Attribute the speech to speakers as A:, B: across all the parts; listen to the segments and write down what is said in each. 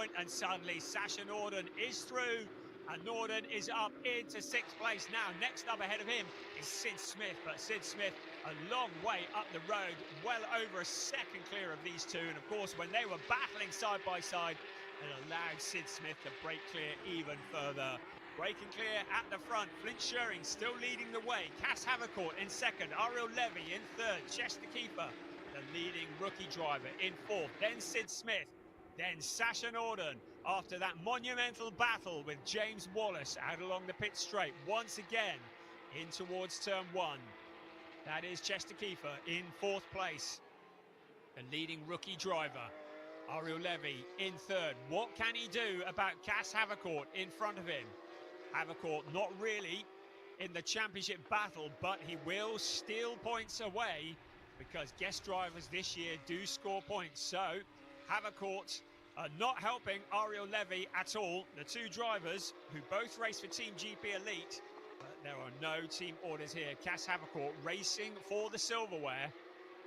A: point, and suddenly Sasha Norden is through, and Norden is up into 6th place now. Next up ahead of him is Sid Smith, but Sid Smith a long way up the road, well over a second clear of these two. And of course, when they were battling side by side, it allowed Sid Smith to break clear even further. Breaking clear at the front, Flint Schuring still leading the way. Cass Havercourt in second, Ariel Levy in third, Chester Keefer, the leading rookie driver, in fourth. Then Sid Smith, then Sasha Norden, after that monumental battle with James Wallace out along the pit straight. Once again, in towards turn one. That is Chester Keefer in fourth place, the leading rookie driver. Ariel Levy in third. What can he do about Cass Havercourt in front of him? Havercourt not really in the championship battle, but he will steal points away because guest drivers this year do score points. So Havercourt not helping Ariel Levy at all. The two drivers who both race for Team GP Elite, but there are no team orders here. Cass Havercourt racing for the silverware,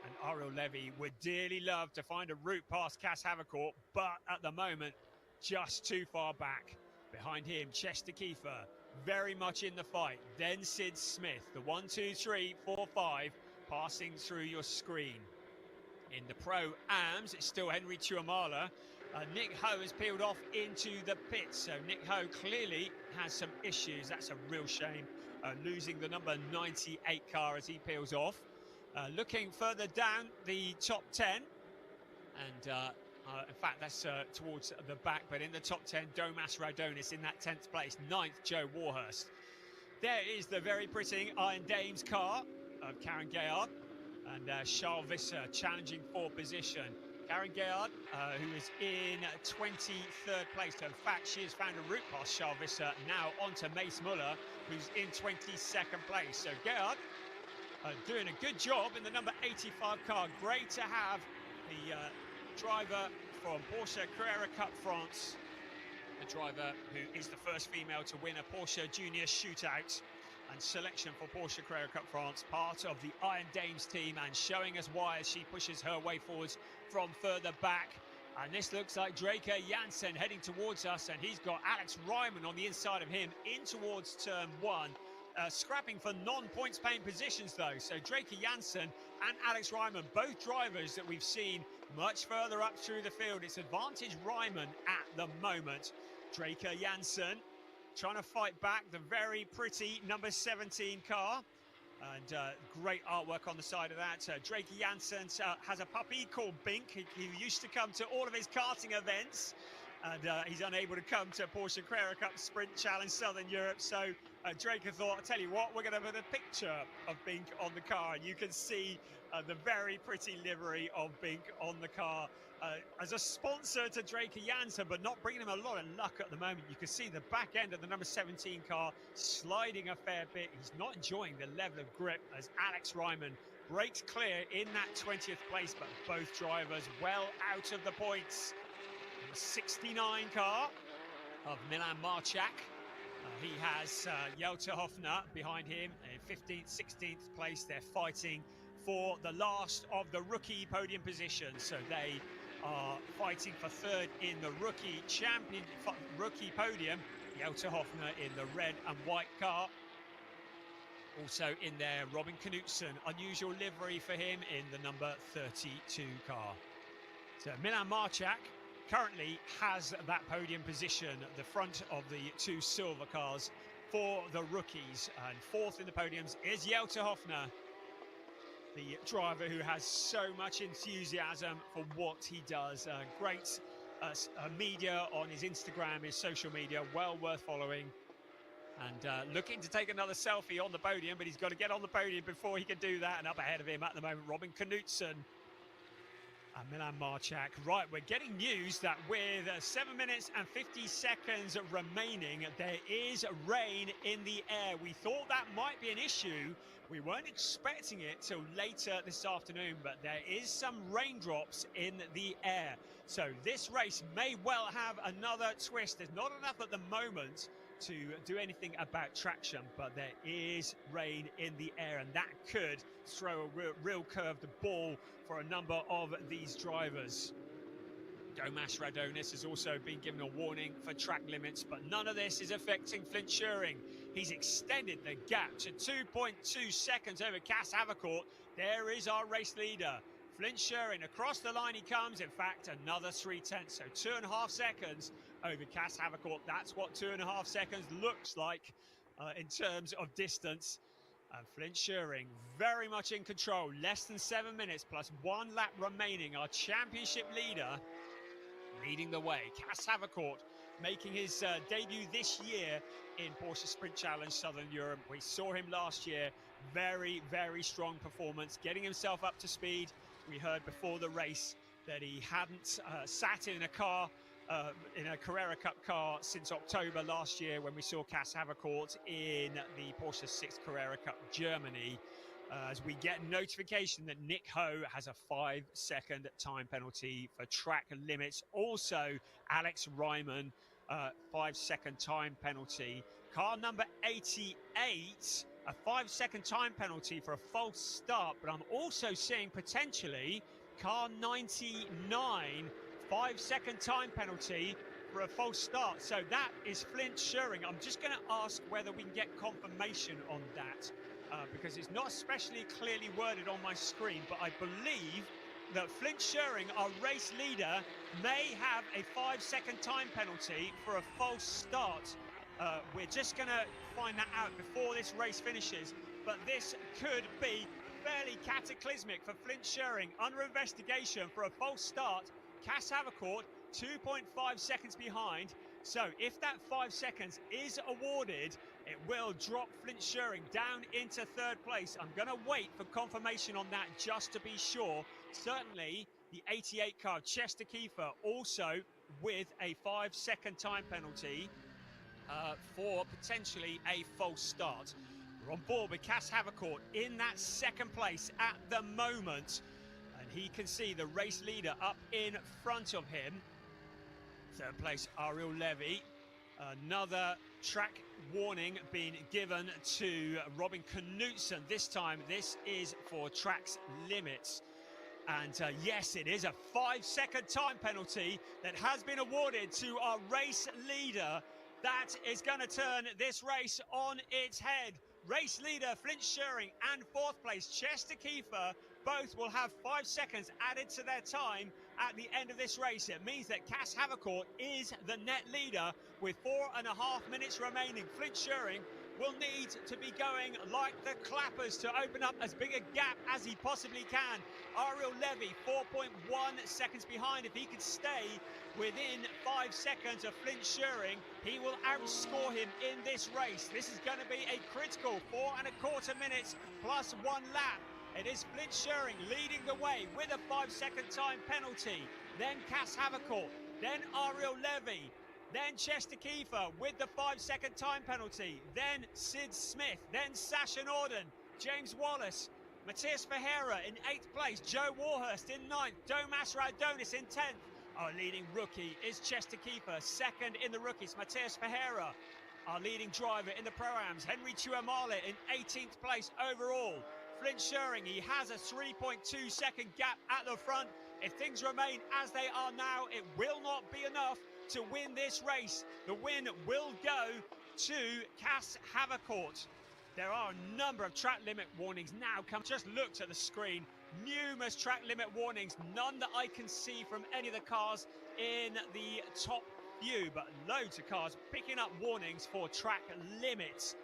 A: and Ariel Levy would dearly love to find a route past Cass Havercourt, but at the moment just too far back. Behind him, Chester Keefer, very much in the fight. Then Sid Smith, the 1, 2, 3, 4, 5, passing through your screen. In the Pro-Ams, it's still Henry Tuamala. Nick Ho has peeled off into the pits, so Nick Ho clearly has some issues. That's a real shame, losing the number 98 car as he peels off. Looking further down the top 10, and in fact, that's towards the back, but in the top 10, Domas Raudonis in that 10th place. 9th, Joe Warhurst. There is the very pretty Iron Dames car of Karen Gayard, and Charles Visser challenging for position. Karen Gayard, who is in 23rd place. So in fact, she has found a route past Charles Visser, now onto Mace Muller, who's in 22nd place. So Gayard doing a good job in the number 85 car. Great to have the driver from Porsche Carrera Cup France, the driver who is the first female to win a Porsche Junior Shootout and selection for Porsche Carrera Cup France, part of the Iron Dames team, and showing us why as she pushes her way forwards from further back. And this looks like Draker Janssen heading towards us, and he's got Alex Ryman on the inside of him in towards turn one. Scrapping for non-points paying positions though. So Draker Janssen and Alex Ryman, both drivers that we've seen much further up through the field. It's advantage Ryman at the moment. Draker Janssen trying to fight back the very pretty number 17 car. And great artwork on the side of that. Draker Janssen has a puppy called Bink, who used to come to all of his karting events. And he's unable to come to Porsche Carrera Cup Sprint Challenge Southern Europe. So Draker thought, I'll tell you what, we're going to put a picture of Bink on the car. And you can see the very pretty livery of Bink on the car as a sponsor to Draker Janssen, but not bringing him a lot of luck at the moment. You can see the back end of the number 17 car sliding a fair bit. He's not enjoying the level of grip as Alex Ryman breaks clear in that 20th place, but both drivers well out of the points. The 69 car of Milan Marchak. He has Jelte Hofner behind him in 15th, 16th place. They're fighting for the last of the rookie podium positions. So they are fighting for third in the rookie podium. Jelte Hofner in the red and white car. Also in there, Robin Knutsen, unusual livery for him in the number 32 car. So Milan Marchak currently has that podium position, the front of the two silver cars for the rookies. And fourth in the podiums is Jelte Hofner, the driver who has so much enthusiasm for what he does. Great media on his Instagram, his social media, well worth following. And looking to take another selfie on the podium, but he's got to get on the podium before he can do that. And up ahead of him at the moment, Robin Knutsen and Milan Marchak. Right, we're getting news that with 7 minutes and 50 seconds remaining, there is rain in the air. We thought that might be an issue. We weren't expecting it till later this afternoon, but there is some raindrops in the air. So this race may well have another twist. There's not enough at the moment to do anything about traction, but there is rain in the air, and that could throw a real curved ball for a number of these drivers. Domas Radonis has also been given a warning for track limits, but none of this is affecting Flint Schuring. He's extended the gap to 2.2 seconds over Cas Havercourt. There is our race leader. Flint Schuring, across the line he comes. In fact, another 0.3, so 2.5 seconds over Cas Havercourt. That's what 2.5 seconds looks like in terms of distance. And Flint Schuring very much in control. Less than 7 minutes plus 1 lap remaining. Our championship leader leading the way. Cas Havercourt making his debut this year in Porsche Sprint Challenge Southern Europe. We saw him last year. Very, very strong performance, getting himself up to speed. We heard before the race that he hadn't sat in a car, in a Carrera Cup car since October last year when we saw Cas Havercourt in the Porsche 6 Carrera Cup Germany. As we get notification that Nick Ho has a 5-second time penalty for track limits. Also, Alex Ryman, 5-second time penalty. Car number 88, a 5-second time penalty for a false start. But I'm also seeing potentially car 99, 5-second time penalty for a false start. So that is Flint Schuring. I'm just going to ask whether we can get confirmation on that. Because it's not especially clearly worded on my screen, but I believe that Flint Schuring, our race leader, may have a 5-second time penalty for a false start. We're just going to find that out before this race finishes, but this could be fairly cataclysmic for Flint Schuring. Under investigation for a false start. Cas Havercourt 2.5 seconds behind. So if that 5 seconds is awarded, it will drop Flint Schuring down into 3rd place. I'm going to wait for confirmation on that just to be sure. Certainly, the 88 car, Chester Kiefer, also with a 5-second time penalty for potentially a false start. We're on board with Cas Havercourt in that 2nd place at the moment. And he can see the race leader up in front of him. 3rd place, Ariel Levy. Another track warning being given to Robin Knutson. This time, this is for tracks limits. And yes, it is a 5-second time penalty that has been awarded to our race leader. That is going to turn this race on its head. Race leader Flint Schuring and 4th place Chester Kiefer both will have 5 seconds added to their time at the end of this race. It means that Cas Havercourt is the net leader with 4.5 minutes remaining. Flint Schuring will need to be going like the clappers to open up as big a gap as he possibly can. Ariel Levy 4.1 seconds behind. If he could stay within 5 seconds of Flint Schuring, he will outscore him in this race. This is going to be a critical 4.25 minutes plus 1 lap. It is Flint Schuring leading the way with a 5-second time penalty. Then Cas Havercourt, then Ariel Levy, then Chester Kiefer with the 5-second time penalty. Then Sid Smith, then Sasha Norden, James Wallace, Matthias Ferreira in 8th place, Joe Warhurst in 9th, Domas Radonis in 10th. Our leading rookie is Chester Kiefer. 2nd in the rookies, Matthias Ferreira. Our leading driver in the Pro-Ams, Henry Chuamale in 18th place overall. Flint Schuring, he has a 3.2 second gap at the front. If things remain as they are now, it will not be enough to win this race. The win will go to Cas Havercourt. There are a number of track limit warnings now. Just looked at the screen. Numerous track limit warnings. None that I can see from any of the cars in the top few, but loads of cars picking up warnings for track limits.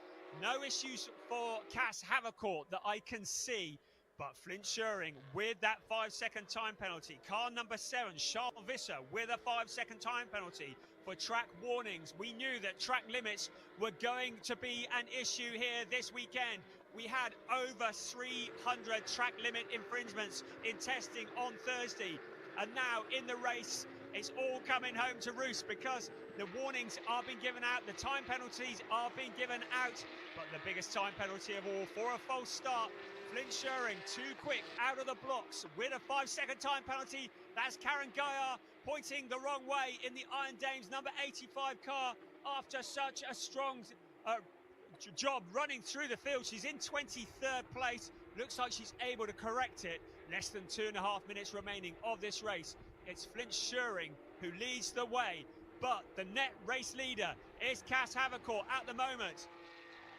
A: No issues for Cas Havercourt that I can see, but Flint Schuring with that 5-second time penalty. Car number 7, Charles Visser, with a 5-second time penalty for track warnings. We knew that track limits were going to be an issue here this weekend. We had over 300 track limit infringements in testing on Thursday. And now in the race, it's all coming home to roost because the warnings are being given out, the time penalties are being given out. But the biggest time penalty of all for a false start, Flint Schuring too quick out of the blocks with a 5-second time penalty. That's Karen Gaillard pointing the wrong way in the Iron Dames number 85 car after such a strong job running through the field. She's in 23rd place. Looks like she's able to correct it. Less than 2.5 minutes remaining of this race. it's Flint Schuring who leads the way, but the net race leader is Cas Havercourt at the moment.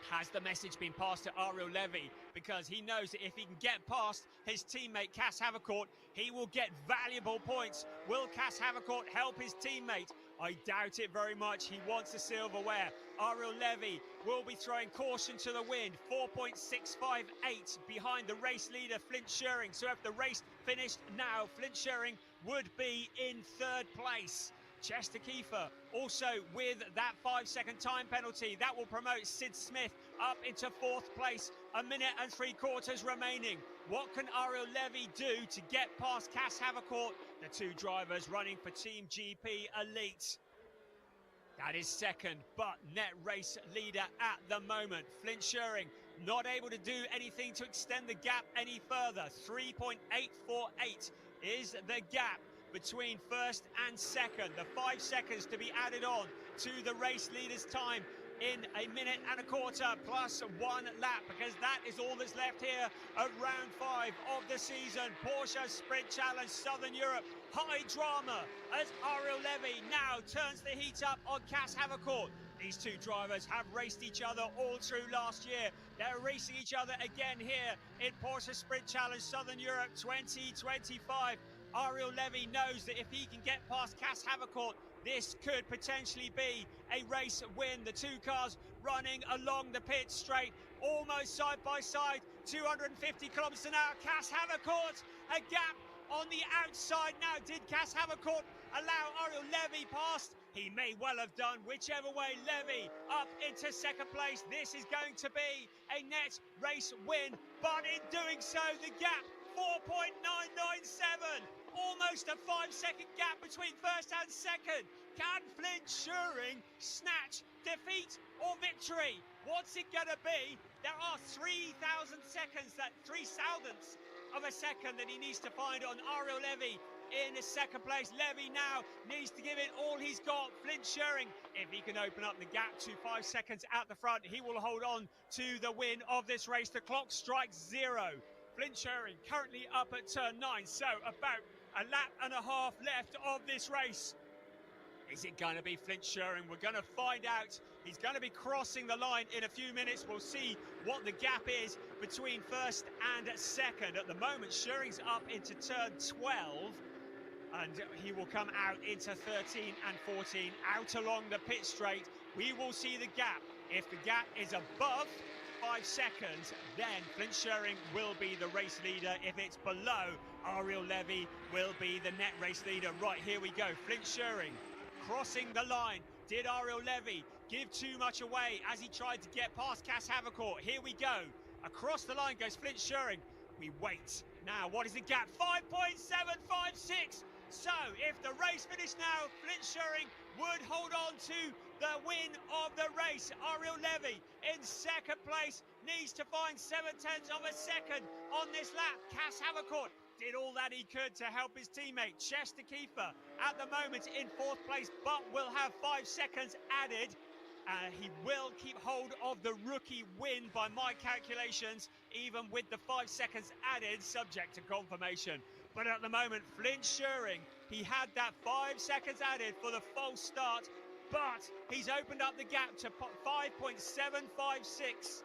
A: Has the message been passed to Ariel Levy? Because he knows that if he can get past his teammate Cas Havercourt, he will get valuable points. Will Cas Havercourt help his teammate? I doubt it very much. He wants the silverware. Ariel Levy will be throwing caution to the wind. 4.658 behind the race leader, Flint Schuring. So if the race finished now, Flint Schuring would be in third place. Chester Kiefer also with that 5-second time penalty. That will promote Sid Smith up into fourth place. 1 minute and 3/4 remaining. What can Ariel Levy do to get past Cas Havercourt? The two drivers running for Team GP Elite. That is second, but net race leader at the moment. Flint Schuring not able to do anything to extend the gap any further. 3.848 is the gap between first and second. The 5 seconds to be added on to the race leader's time in 1 minute and 1/4 plus 1 lap, because that is all that's left here of round 5 of the season. Porsche Sprint Challenge Southern Europe. High drama as Ariel Levy now turns the heat up on Cas Havercourt. These two drivers have raced each other all through last year. They're racing each other again here in Porsche Sprint Challenge Southern Europe 2025. Ariel Levy knows that if he can get past Cas Havercourt, this could potentially be a race win. The two cars running along the pit straight, almost side by side, 250 kilometers an hour. Cas Havercourt, a gap on the outside now. Did Cas Havercourt allow Ariel Levy past? He may well have done. Whichever way, Levy up into second place. This is going to be a net race win, but in doing so, the gap 4.997. Almost a 5-second gap between first and second. Can Flint Schuring snatch defeat or victory? What's it going to be? There are 3,000 seconds, that 3 thousandths of a second that he needs to find on Ariel Levy in second place. Levy now needs to give it all he's got. Flint Schuring, if he can open up the gap to 5 seconds at the front, he will hold on to the win of this race. The clock strikes 0. Flint Schuring currently up at turn 9, so about a lap and a half left of this race. Is it going to be Flint Schuring? We're going to find out. He's going to be crossing the line in a few minutes. We'll see what the gap is between first and second. At the moment, Schuring's up into turn 12, and he will come out into 13 and 14, out along the pit straight. We will see the gap. If the gap is above 5 seconds, then Flint Schuring will be the race leader. If it's below, Ariel Levy will be the net race leader. Right, here we go. Flint Schuring crossing the line. Did Ariel Levy give too much away as he tried to get past Cas Havercourt? Here we go. Across the line goes Flint Schuring. We wait. Now, what is the gap? 5.756. So, if the race finished now, Flint Schuring would hold on to the win of the race. Ariel Levy in second place needs to find 0.7 of a second on this lap. Cas Havercourt did all that he could to help his teammate. Chester Kiefer at the moment in fourth place, but will have 5 seconds added. He will keep hold of the rookie win by my calculations, even with the 5 seconds added, subject to confirmation. But at the moment, Flint Schuring, he had that 5 seconds added for the false start, but he's opened up the gap to 5.756.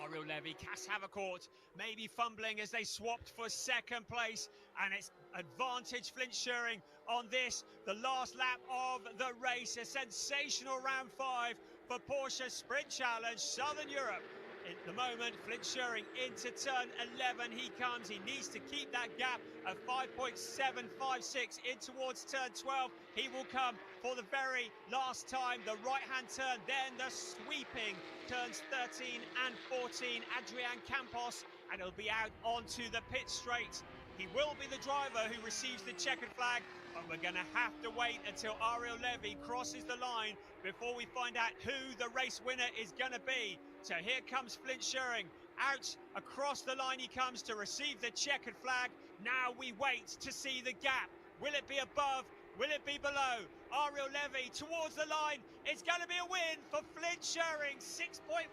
A: Ariel Levy, Cas Havercourt maybe fumbling as they swapped for second place, and it's advantage Flint Schuring on this, the last lap of the race. A sensational round 5 for Porsche Sprint Challenge Southern Europe. At the moment, Flint Schuring into turn 11. He comes. He needs to keep that gap of 5.756 in towards turn 12. He will come for the very last time. The right-hand turn, then the sweeping turns 13 and 14. Adrian Campos, and he'll be out onto the pit straight. He will be the driver who receives the checkered flag, but we're going to have to wait until Ariel Levy crosses the line before we find out who the race winner is going to be. So here comes Flint Schuring. Out across the line he comes to receive the checkered flag. Now we wait to see the gap. Will it be above? Will it be below? Ariel Levy towards the line. It's going to be a win for Flint Schuring. 6.13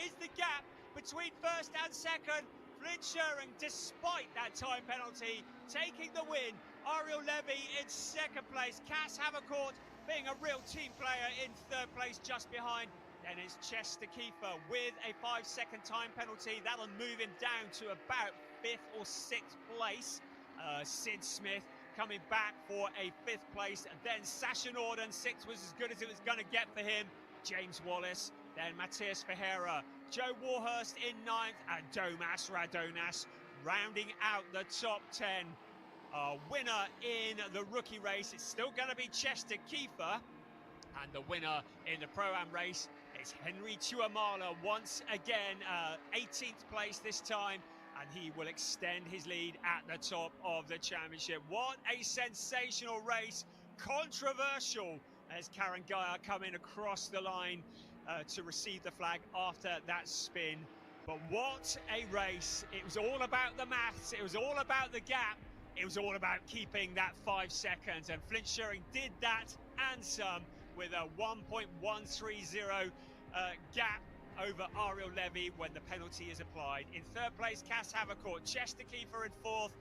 A: is the gap between first and second. Flint Schuring, despite that time penalty, taking the win Ariel Levy in second place. Cass Havercourt being a real team player in third place just behind. Then it's Chester Kiefer with a 5-second time penalty. That'll move him down to about 5th or 6th place. Sid Smith coming back for a 5th place. Then Sasha Norden, 6th was as good as it was going to get for him. James Wallace, then Matthias Ferreira, Joe Warhurst in 9th, and Domas Radonas rounding out the top 10. Winner in the rookie race, it's still going to be Chester Kiefer. And the winner in the Pro-Am race is Henry Tuamala once again, 18th place this time. And he will extend his lead at the top of the championship. What a sensational race. Controversial as Karen Gaia coming across the line to receive the flag after that spin. But what a race. It was all about the maths. It was all about the gap. It was all about keeping that 5 seconds. And Flint Schuring did that and some with a 1.130 gap over Ariel Levy when the penalty is applied. In third place, Cass Havercourt, Chester Kiefer in 4th,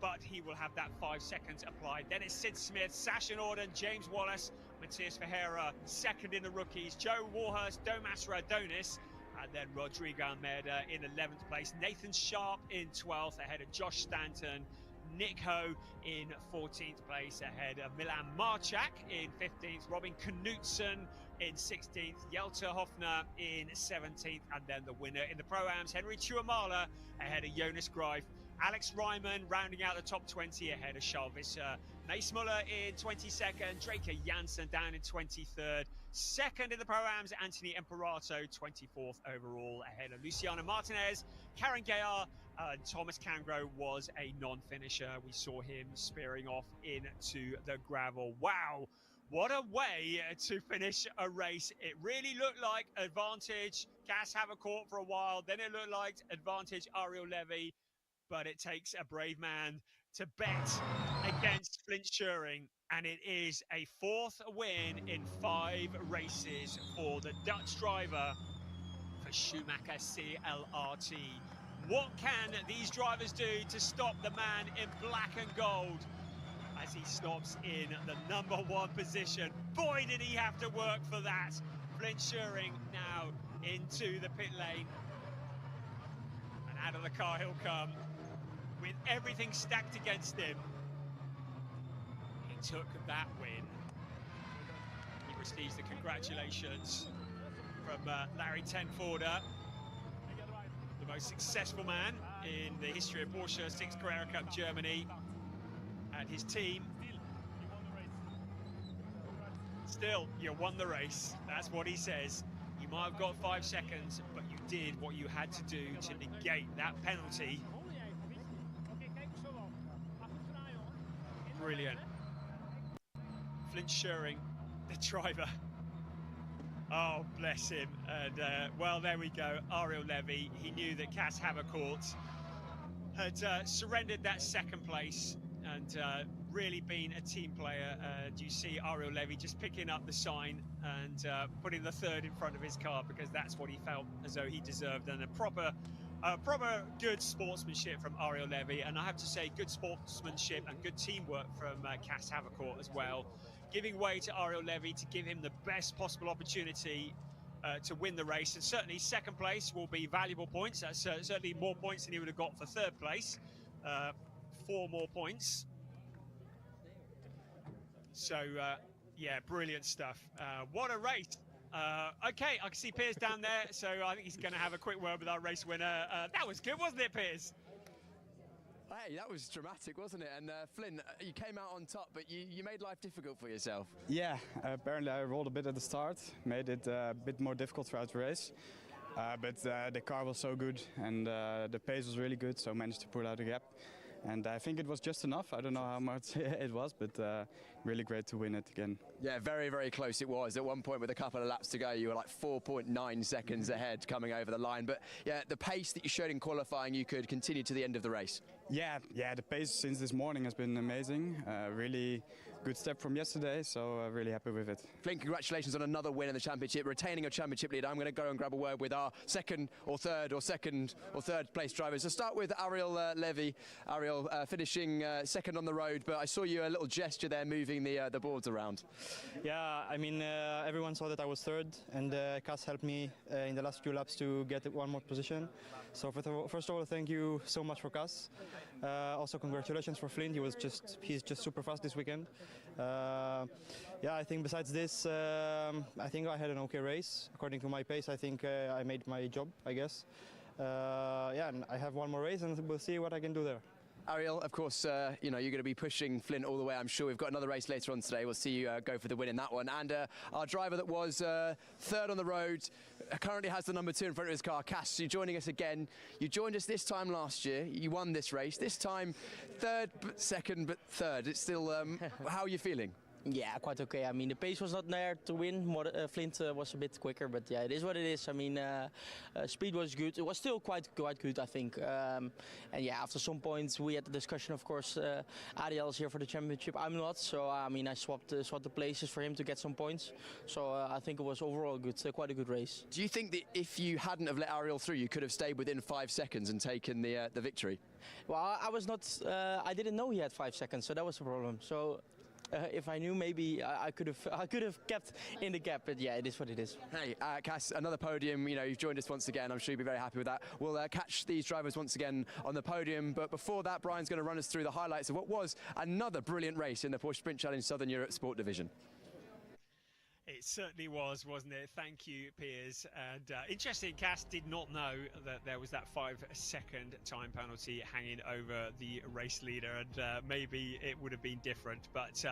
A: but he will have that 5 seconds applied. Then it's Sid Smith, Sasha Norden, James Wallace, Matthias Ferreira, 2nd in the rookies, Joe Warhurst, Domas Radonis, and then Rodrigo Almeida in 11th place. Nathan Sharp in 12th, ahead of Josh Stanton. Nick Ho in 14th place, ahead of Milan Marchak in 15th, Robin Knutson in 16th, Jelta Hoffner in 17th, and then the winner in the Pro-Ams, Henry Tuamala, ahead of Jonas Greif. Alex Ryman rounding out the top 20 ahead of Charles Visser. Mace Muller in 22nd, Draker Janssen down in 23rd. 2nd in the Pro-Ams, Anthony Imperato, 24th overall, ahead of Luciano Martinez. Karen Gaillard, Thomas Cangro was a non-finisher. We saw him spearing off into the gravel. Wow, what a way to finish a race. It really looked like advantage Cass Havercourt for a while. Then it looked like advantage Ariel Levy. But it takes a brave man to bet against Flint Schuring. And it is a 4th win in 5 races for the Dutch driver for Schumacher CLRT. What can these drivers do to stop the man in black and gold as he stops in the #1 position? Boy, did he have to work for that. Flint Schuring now into the pit lane. And out of the car he'll come with everything stacked against him. He took that win. He receives the congratulations from Larry Tenforder, the most successful man in the history of Porsche 6 Carrera Cup Germany, and his team. Still, you won the race. That's what he says. You might have got 5 seconds, but you did what you had to do to negate that penalty. Brilliant. Flint Schuring, the driver. Oh, bless him. And, well, there we go. Ariel Levy, he knew that Cass Havercourt had surrendered that 2nd place and really been a team player. You see Ariel Levy just picking up the sign and putting the 3rd in front of his car because that's what he felt as though he deserved. And a proper good sportsmanship from Ariel Levy, and I have to say good sportsmanship and good teamwork from Cass Havercourt as well, giving way to Ariel Levy to give him the best possible opportunity to win the race. And certainly 2nd place will be valuable points. That's certainly more points than he would have got for 3rd place. 4 more points. So yeah, brilliant stuff. What a race. Okay, I can see Piers down there, so I think he's going to have a quick word with our race winner. That was good, wasn't it, Piers?
B: Hey, that was dramatic, wasn't it? And Flynn, you came out on top, but you made life difficult for yourself.
C: Yeah, apparently I rolled a bit at the start, made it a bit more difficult throughout the race. But the car was so good and the pace was really good, so I managed to pull out a gap. And I think it was just enough. I don't know how much it was, but really great to win it again.
B: Yeah, very, very close it was. At one point with a couple of laps to go, you were like 4.9 seconds ahead coming over the line. But yeah, the pace that you showed in qualifying, you could continue to the end of the race.
C: Yeah, the pace since this morning has been amazing. Really good step from yesterday, so really happy with it.
B: Flynn, congratulations on another win in the championship, retaining a championship lead. I'm going to go and grab a word with our second or third place drivers. So start with Ariel Levy. Ariel finishing second on the road, but I saw you a little gesture there moving the boards around.
D: Yeah, I mean, everyone saw that I was third, and Cas helped me in the last few laps to get one more position. So first of all, thank you so much for Cas. Also, congratulations for Flynn. He's just super fast this weekend. Yeah, I think besides this, I think I had an okay race. According to my pace, I think I made my job, I guess. Yeah, and I have one more race, and we'll see what I can do there.
B: Ariel, of course, you know, you're going to be pushing Flint all the way, I'm sure. We've got another race later on today. We'll see you go for the win in that one. And our driver that was third on the road currently has the number 2 in front of his car. Cass, you're joining us again. You joined us this time last year. You won this race. This time, third, but second, but third. It's still, how are you feeling?
E: Yeah, quite okay. I mean, the pace was not there to win. Flint was a bit quicker, but yeah, it is what it is. I mean, speed was good. It was still quite good, I think. And yeah, after some points, we had the discussion. Of course, Ariel is here for the championship. I'm not, so I mean, I swapped the places for him to get some points. So I think it was overall good, quite a good race.
B: Do you think that if you hadn't have let Ariel through, you could have stayed within 5 seconds and taken the victory?
E: Well, I was not. I didn't know he had 5 seconds, so that was the problem. So. If I knew, maybe I could have kept in the gap, but yeah, it is what it is.
B: Hey, Cass, another podium. You know, you've joined us once again. I'm sure you'll be very happy with that. We'll catch these drivers once again on the podium, but before that, Brian's going to run us through the highlights of what was another brilliant race in the Porsche Sprint Challenge Southern Europe Sport Division.
A: It certainly was, wasn't it? Thank you, Piers. And interesting, Cass did not know that there was that 5-second time penalty hanging over the race leader, and maybe it would have been different. But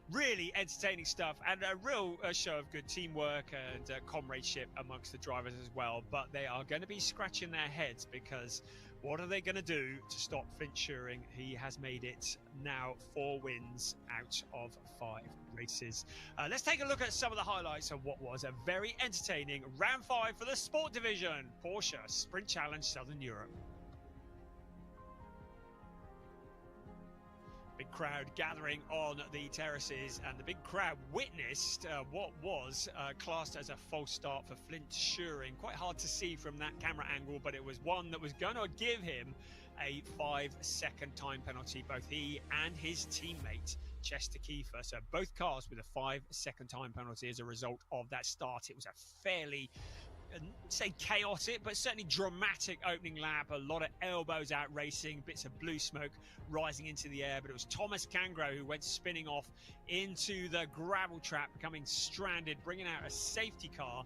A: really entertaining stuff, and a real show of good teamwork and comradeship amongst the drivers as well. But they are going to be scratching their heads, because what are they going to do to stop Flint Schuring? He has made it now 4 wins out of 5 races. Let's take a look at some of the highlights of what was a very entertaining round 5 for the Sport Division, Porsche Sprint Challenge Southern Europe. Big crowd gathering on the terraces, and the big crowd witnessed what was classed as a false start for Flint Schuring. Quite hard to see from that camera angle, but it was one that was going to give him a 5-second time penalty, both he and his teammate Chester Kiefer. So both cars with a 5-second time penalty as a result of that start. It was a fairly say chaotic, but certainly dramatic opening lap. A lot of elbows out racing, bits of blue smoke rising into the air, but it was Thomas Cangro who went spinning off into the gravel trap, becoming stranded, bringing out a safety car,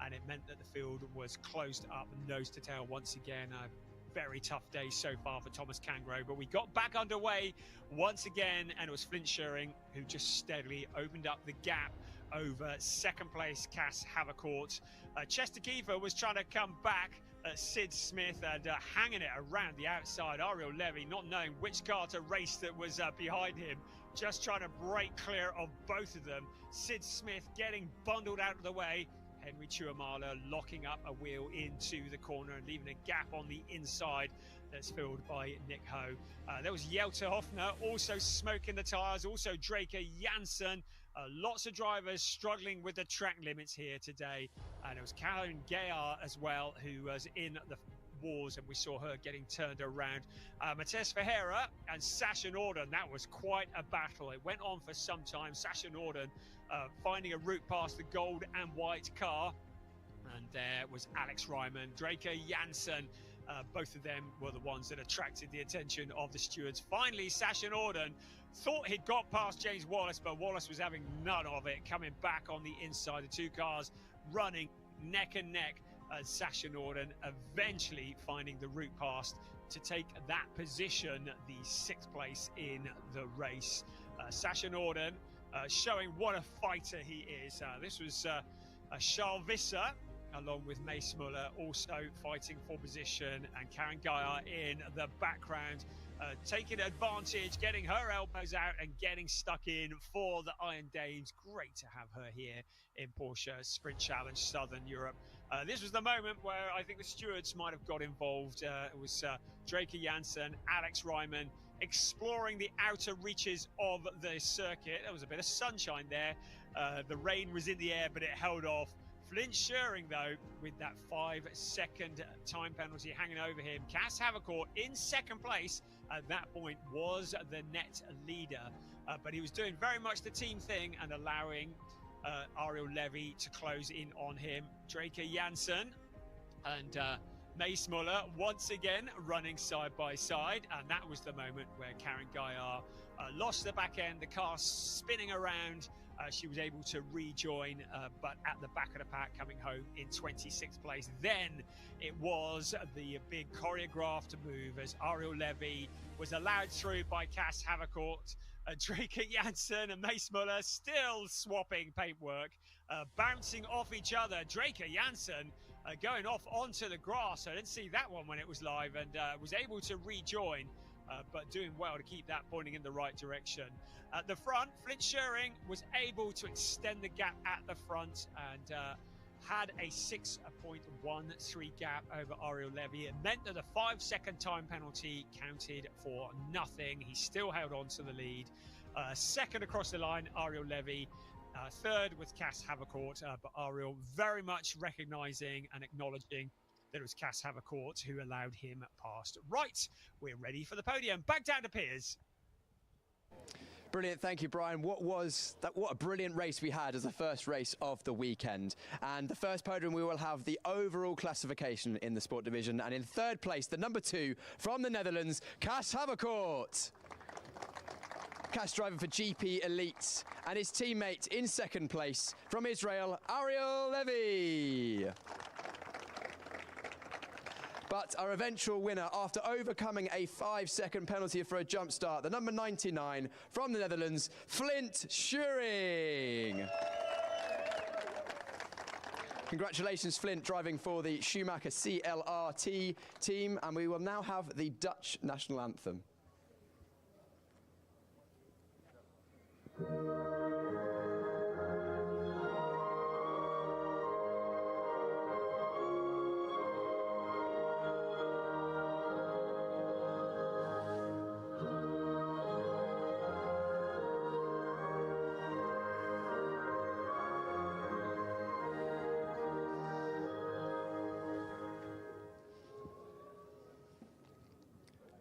A: and it meant that the field was closed up nose to tail once again. A very tough day so far for Thomas Cangro, but we got back underway once again, and it was Flint Schuring who just steadily opened up the gap over second place Cass Havercourt. Chester Kiefer was trying to come back at Sid Smith and hanging it around the outside. Ariel Levy not knowing which car to race that was behind him, just trying to break clear of both of them. Sid Smith getting bundled out of the way. Henry Chuamala locking up a wheel into the corner and leaving a gap on the inside that's filled by Nick Ho. There was Jelte Hoffner also smoking the tyres, also Draker Janssen. Lots of drivers struggling with the track limits here today, and it was Karen Gayar as well who was in the wars, and we saw her getting turned around. Matthias Ferreira and Sasha Norden, that was quite a battle. It went on for some time. Sasha Norden finding a route past the gold and white car, and there was Alex Ryman, Draker Janssen. Both of them were the ones that attracted the attention of the stewards. Finally, Sasha Norden thought he'd got past James Wallace, but Wallace was having none of it, coming back on the inside. The two cars running neck and neck, as Sasha Norden eventually finding the route past to take that position, the 6th place in the race. Sasha Norden showing what a fighter he is. This was Charles Visser along with Mace Muller also fighting for position, and Karen Geyer in the background taking advantage, getting her elbows out and getting stuck in for the Iron Dames. Great to have her here in Porsche Sprint Challenge Southern Europe. This was the moment where I think the stewards might have got involved. It was Draker Janssen, Alex Ryman exploring the outer reaches of the circuit. There was a bit of sunshine there. The rain was in the air, but it held off. Flint Schuring, though, with that 5-second time penalty hanging over him. Cass Havercourt in second place at that point was the net leader, but he was doing very much the team thing and allowing Ariel Levy to close in on him. Draker Janssen and Mace Muller once again running side by side, and that was the moment where Karen Gaillard lost the back end, the car spinning around. She was able to rejoin, but at the back of the pack, coming home in 26th place. Then it was the big choreographed move as Ariel Levy was allowed through by Cass Havercourt. Draker Janssen and Mace Muller still swapping paintwork, bouncing off each other. Draker Janssen going off onto the grass. I didn't see that one when it was live, and was able to rejoin, but doing well to keep that pointing in the right direction. At the front, Flint Schuring was able to extend the gap at the front and had a 6.13 gap over Ariel Levy. It meant that the 5-second time penalty counted for nothing. He still held on to the lead. Second across the line, Ariel Levy. Third with Cass Havercourt, but Ariel very much recognising and acknowledging that it was Cass Havercourt who allowed him past. Right, we're ready for the podium. Back down to Piers.
B: Brilliant, thank you, Brian. What a brilliant race we had as the first race of the weekend. And the first podium, we will have the overall classification in the sport division. And in third place, the number 2 from the Netherlands, Cass Havercourt. Cass driving for GP Elite. And his teammate in second place from Israel, Ariel Levy. But our eventual winner, after overcoming a 5-second penalty for a jump start, the number 99 from the Netherlands, Flint Schuring. Congratulations, Flint, driving for the Schumacher CLRT team. And we will now have the Dutch national anthem.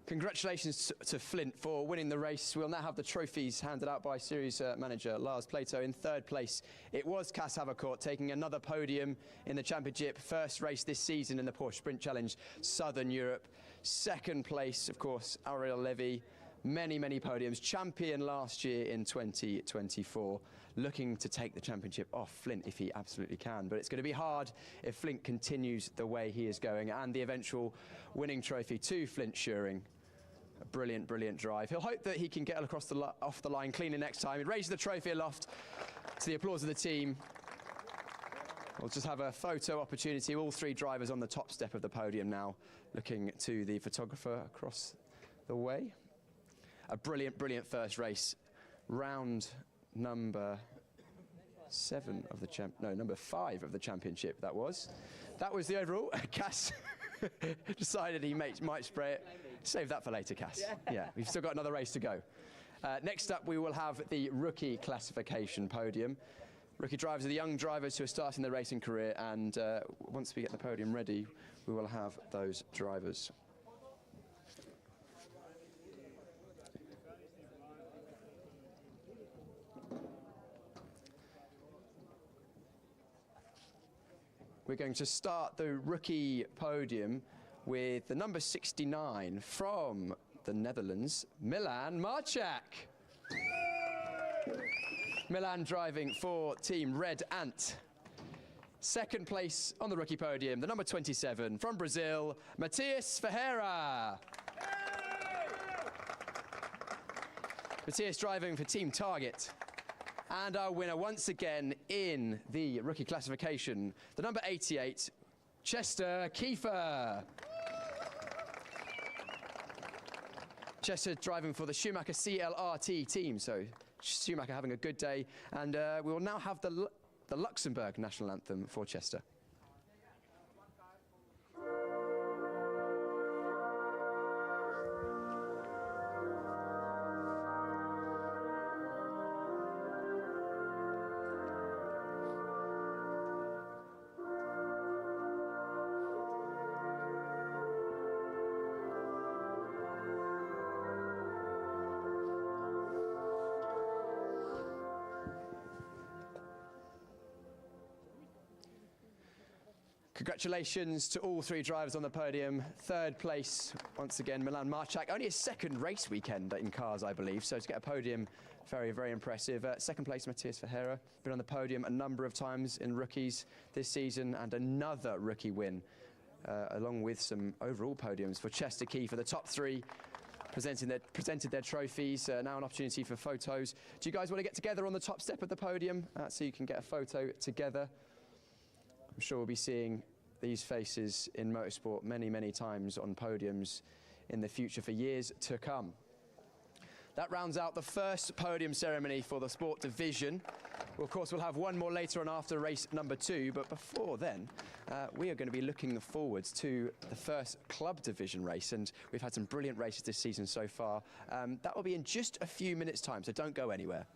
B: Congratulations to Flint for winning the race. We'll now have the trophies handed out by series manager Lars Plato. In third place, it was Cass Havercourt taking another podium in the championship. First race this season in the Porsche Sprint Challenge Southern Europe. Second place, of course, Ariel Levy. Many podiums. Champion last year in 2024. Looking to take the championship off Flint if he absolutely can. But it's going to be hard if Flint continues the way he is going. And the eventual winning trophy to Flint Schuring. A brilliant drive. He'll hope that he can get across off the line cleaner next time. He raises the trophy aloft to the applause of the team. We'll just have a photo opportunity. All 3 drivers on the top step of the podium now, looking to the photographer across the way. A brilliant first race. Round number 7 of the number 5 of the championship. That was the overall. Cass decided he might spray it. Save that for later, Cass. Yeah, we've still got another race to go. Next up, we will have the rookie classification podium. Rookie drivers are the young drivers who are starting their racing career, and once we get the podium ready, we will have those drivers. We're going to start the rookie podium with the number 69 from the Netherlands, Milan Marchak. Milan driving for Team Red Ant. Second place on the rookie podium, the number 27 from Brazil, Matias Ferreira. Matias driving for Team Target. And our winner once again in the rookie classification, the number 88, Chester Kiefer. Chester driving for the Schumacher CLRT team, so Schumacher having a good day. And we will now have the Luxembourg national anthem for Chester. Congratulations to all three drivers on the podium. Third place, once again, Milan Marchak. Only his second race weekend in cars, I believe, so to get a podium, very, very impressive. Second place, Matthias Verheere. Been on the podium a number of times in rookies this season, and another rookie win, along with some overall podiums for Chester Key for the top three. Presented their trophies. Now an opportunity for photos. Do you guys want to get together on the top step of the podium so you can get a photo together? I'm sure we'll be seeing these faces in motorsport many, many times on podiums in the future for years to come. That rounds out the first podium ceremony for the sport division. Well, of course, we'll have one more later on after race number 2, but before then, we are going to be looking forwards to the first club division race, and we've had some brilliant races this season so far. That will be in just a few minutes' time, so don't go anywhere.